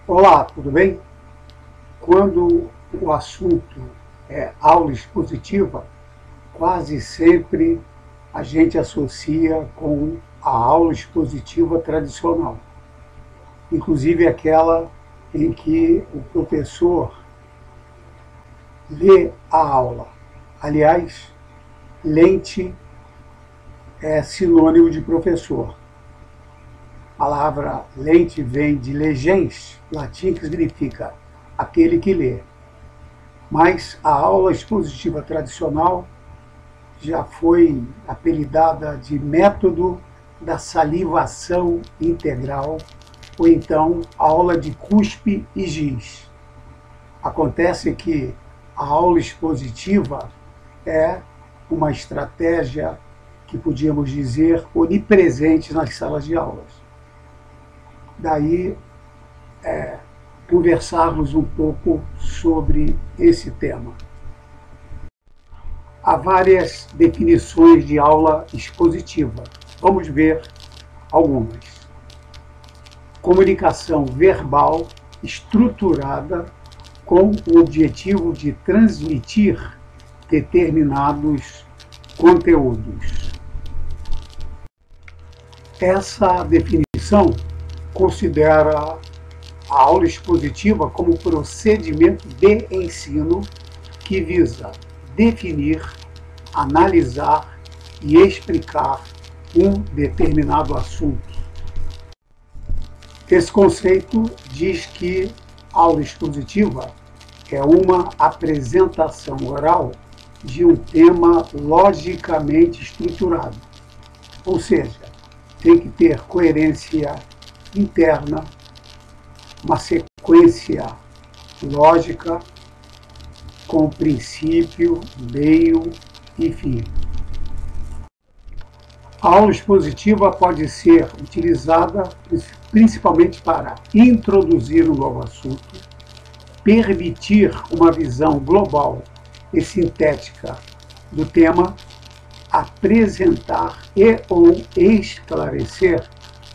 Olá, tudo bem? Quando o assunto é aula expositiva, quase sempre a gente associa com a aula expositiva tradicional, inclusive aquela em que o professor lê a aula. Aliás, lente é sinônimo de professor. A palavra lente vem de legens, latim, que significa aquele que lê. Mas a aula expositiva tradicional já foi apelidada de método da salivação integral, ou então aula de cuspe e giz. Acontece que a aula expositiva é uma estratégia que podíamos dizer onipresente nas salas de aulas. Daí, conversarmos um pouco sobre esse tema. Há várias definições de aula expositiva. Vamos ver algumas. Comunicação verbal estruturada com o objetivo de transmitir determinados conteúdos. Essa definição considera a aula expositiva como procedimento de ensino que visa definir, analisar e explicar um determinado assunto. Esse conceito diz que a aula expositiva é uma apresentação oral de um tema logicamente estruturado, ou seja, tem que ter coerência interna, uma sequência lógica com princípio, meio e fim. A aula expositiva pode ser utilizada principalmente para introduzir um novo assunto, permitir uma visão global e sintética do tema, apresentar e ou esclarecer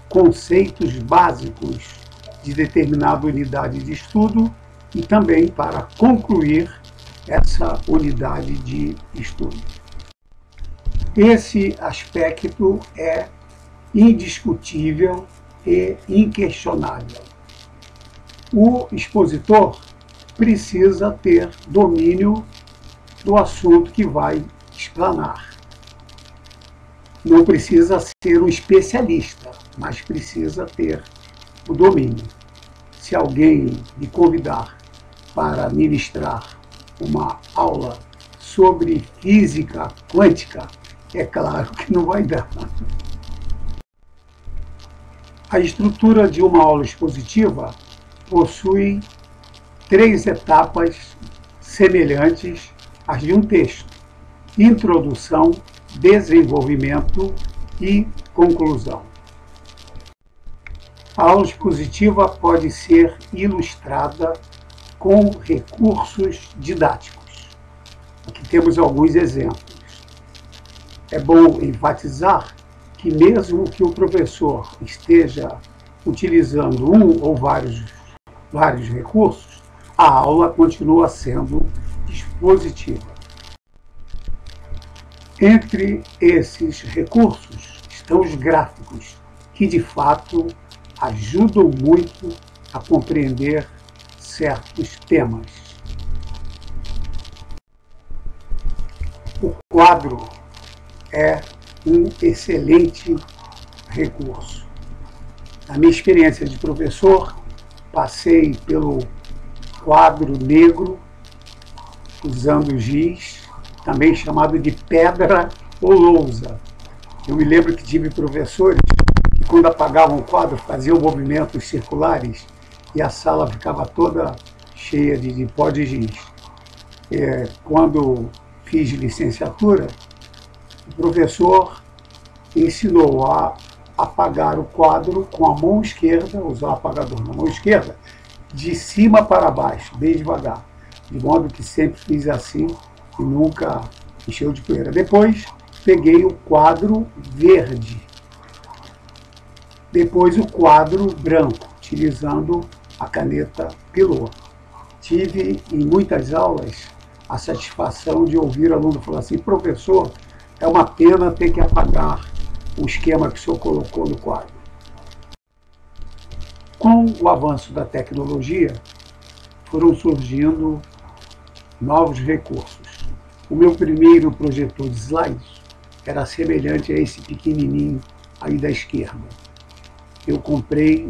conceitos básicos de determinada unidade de estudo e também para concluir essa unidade de estudo. Esse aspecto é indiscutível e inquestionável. O expositor precisa ter domínio do assunto que vai explanar. Não precisa ser um especialista, mas precisa ter o domínio. Se alguém me convidar para ministrar uma aula sobre física quântica, é claro que não vai dar. A estrutura de uma aula expositiva possui 3 etapas semelhantes às de um texto: introdução, desenvolvimento e conclusão. A aula expositiva pode ser ilustrada com recursos didáticos. Aqui temos alguns exemplos. É bom enfatizar que mesmo que o professor esteja utilizando um ou vários recursos, a aula continua sendo expositiva. Entre esses recursos estão os gráficos, que de fato ajudam muito a compreender certos temas. O quadro é um excelente recurso. Na minha experiência de professor, passei pelo quadro negro, usando giz, também chamado de pedra ou lousa. Eu me lembro que tive professores que, quando apagavam o quadro, faziam movimentos circulares e a sala ficava toda cheia de pó de giz. Quando fiz licenciatura, o professor ensinou a apagar o quadro com a mão esquerda, usar o apagador na mão esquerda, de cima para baixo, bem devagar. De modo que sempre fiz assim e nunca encheu de poeira. Depois, peguei o quadro verde. Depois, o quadro branco, utilizando a caneta pilou. Tive em muitas aulas a satisfação de ouvir aluno falar assim: professor, é uma pena ter que apagar o esquema que o senhor colocou no quadro. Com o avanço da tecnologia, foram surgindo novos recursos. O meu primeiro projetor de slides era semelhante a esse pequenininho aí da esquerda. Eu comprei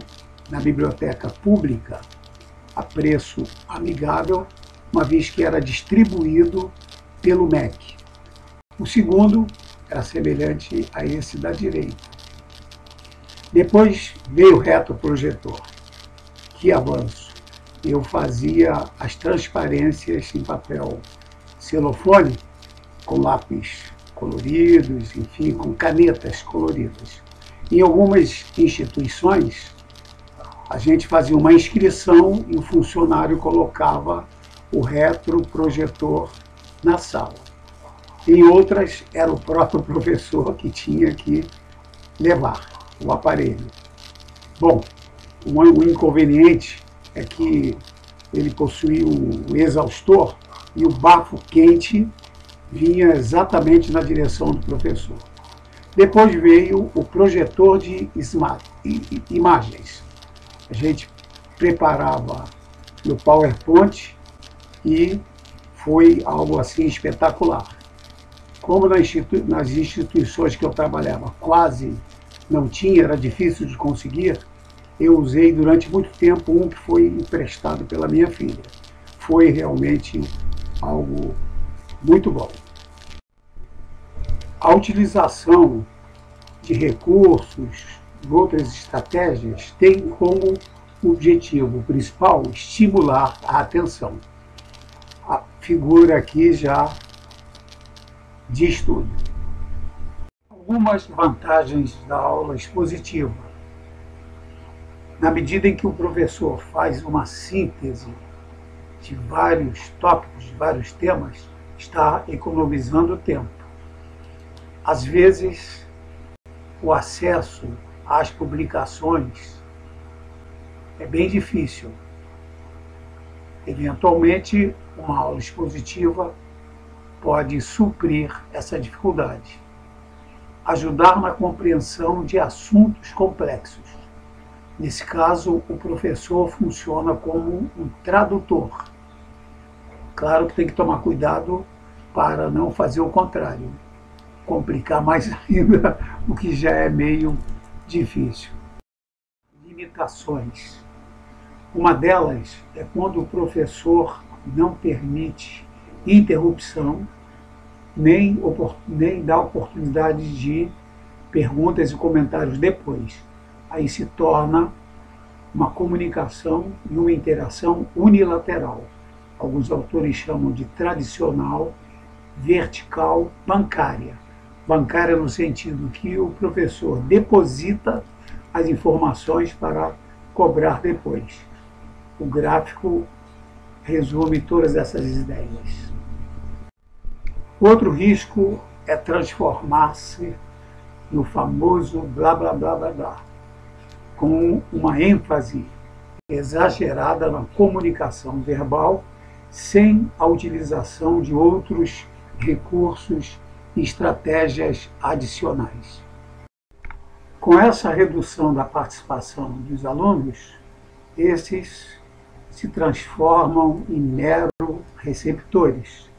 na biblioteca pública a preço amigável, uma vez que era distribuído pelo MEC. O segundo era semelhante a esse da direita. Depois veio o retroprojetor. Que avanço! Eu fazia as transparências em papel celofane, com lápis coloridos, enfim, com canetas coloridas. Em algumas instituições, a gente fazia uma inscrição e o funcionário colocava o retroprojetor na sala. Em outras, era o próprio professor que tinha que levar o aparelho. Bom, o inconveniente é que ele possuía um exaustor e o bafo quente vinha exatamente na direção do professor. Depois veio o projetor de imagens. A gente preparava no PowerPoint e foi algo assim espetacular. Como nas instituições que eu trabalhava quase não tinha, era difícil de conseguir, eu usei durante muito tempo um que foi emprestado pela minha filha. Foi realmente algo muito bom. A utilização de recursos e outras estratégias tem como objetivo principal estimular a atenção. A figura aqui já diz tudo. Algumas vantagens da aula expositiva. Na medida em que o professor faz uma síntese de vários tópicos, de vários temas, está economizando tempo. Às vezes, o acesso às publicações é bem difícil. Eventualmente, uma aula expositiva pode suprir essa dificuldade. Ajudar na compreensão de assuntos complexos. Nesse caso, o professor funciona como um tradutor. Claro que tem que tomar cuidado para não fazer o contrário, complicar mais ainda o que já é meio difícil. Limitações. Uma delas é quando o professor não permite interrupção, nem dá oportunidade de perguntas e comentários depois. Aí se torna uma comunicação e uma interação unilateral. Alguns autores chamam de tradicional, vertical, bancária. Bancária no sentido que o professor deposita as informações para cobrar depois. O gráfico resume todas essas ideias. Outro risco é transformar-se no famoso blá blá blá blá blá, com uma ênfase exagerada na comunicação verbal, sem a utilização de outros recursos e estratégias adicionais. Com essa redução da participação dos alunos, esses se transformam em mero receptores,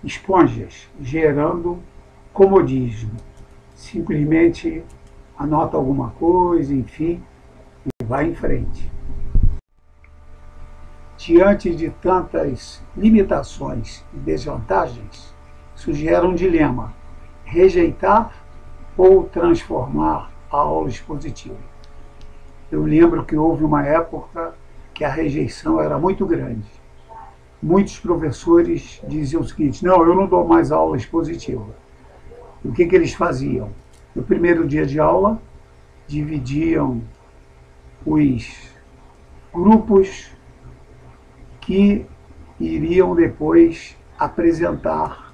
esponjas, gerando comodismo. Simplesmente anota alguma coisa, enfim, e vai em frente. Diante de tantas limitações e desvantagens, sugere um dilema: rejeitar ou transformar a aula expositiva. Eu lembro que houve uma época que a rejeição era muito grande. Muitos professores diziam o seguinte: não, eu não dou mais aula expositiva. E o que eles faziam? No primeiro dia de aula, dividiam os grupos que iriam depois apresentar,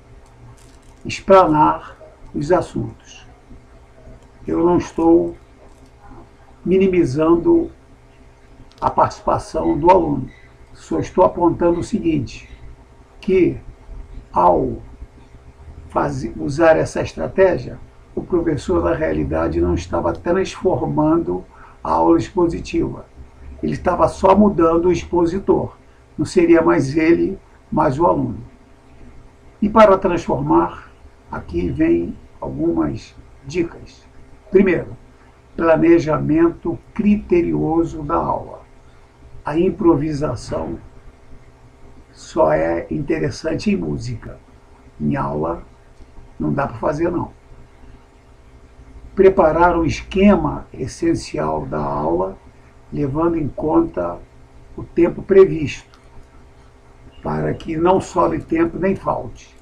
explanar os assuntos. Eu não estou minimizando a participação do aluno. Só estou apontando o seguinte, que ao usar essa estratégia, o professor, na realidade, não estava transformando a aula expositiva. Ele estava só mudando o expositor. Não seria mais ele, mas o aluno. E para transformar, aqui vem algumas dicas. Primeiro, planejamento criterioso da aula. A improvisação só é interessante em música. Em aula, não dá para fazer, não. Preparar o esquema essencial da aula, levando em conta o tempo previsto, para que não sobre tempo nem falte.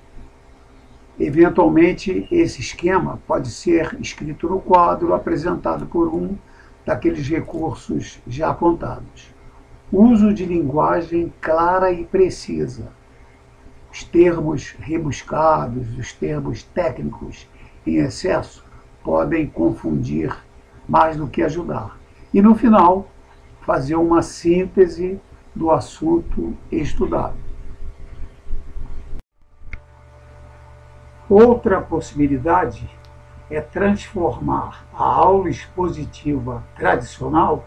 Eventualmente, esse esquema pode ser escrito no quadro, apresentado por um daqueles recursos já apontados. Uso de linguagem clara e precisa. Os termos rebuscados, os termos técnicos em excesso podem confundir mais do que ajudar. E no final, fazer uma síntese do assunto estudado. Outra possibilidade é transformar a aula expositiva tradicional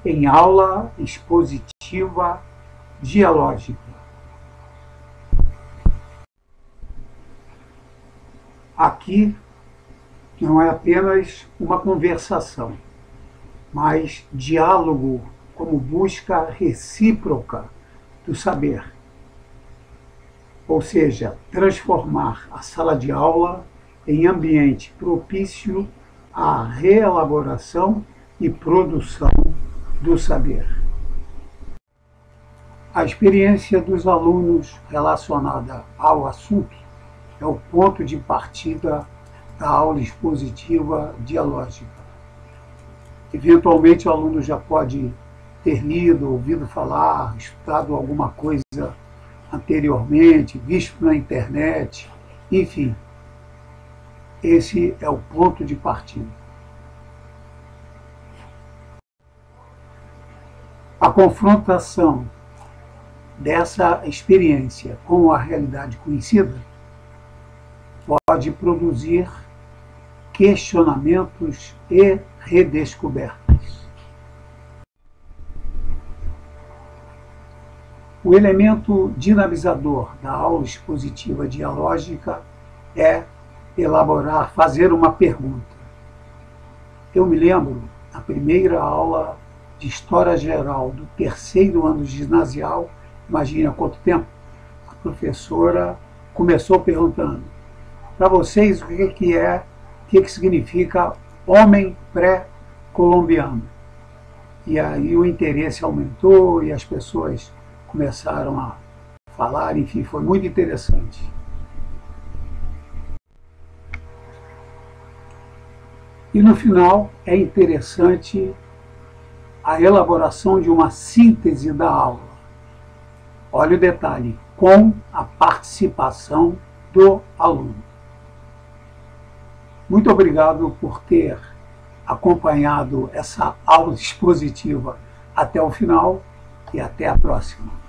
em aula expositiva dialógica. Aqui não é apenas uma conversação, mas diálogo como busca recíproca do saber. Ou seja, transformar a sala de aula em ambiente propício à reelaboração e produção do saber. A experiência dos alunos relacionada ao assunto é o ponto de partida da aula expositiva dialógica. Eventualmente, o aluno já pode ter lido, ouvido falar, estudado alguma coisa anteriormente, visto na internet, enfim. Esse é o ponto de partida. A confrontação dessa experiência com a realidade conhecida pode produzir questionamentos e redescobertas. O elemento dinamizador da aula expositiva dialógica é elaborar, fazer uma pergunta. Eu me lembro, na primeira aula de História Geral do terceiro ano ginasial, imagine há quanto tempo, a professora começou perguntando: para vocês, o que significa homem pré-colombiano? E aí o interesse aumentou e as pessoas começaram a falar, enfim, foi muito interessante. E no final é interessante a elaboração de uma síntese da aula. Olha o detalhe, com a participação do aluno. Muito obrigado por ter acompanhado essa aula expositiva até o final e até a próxima.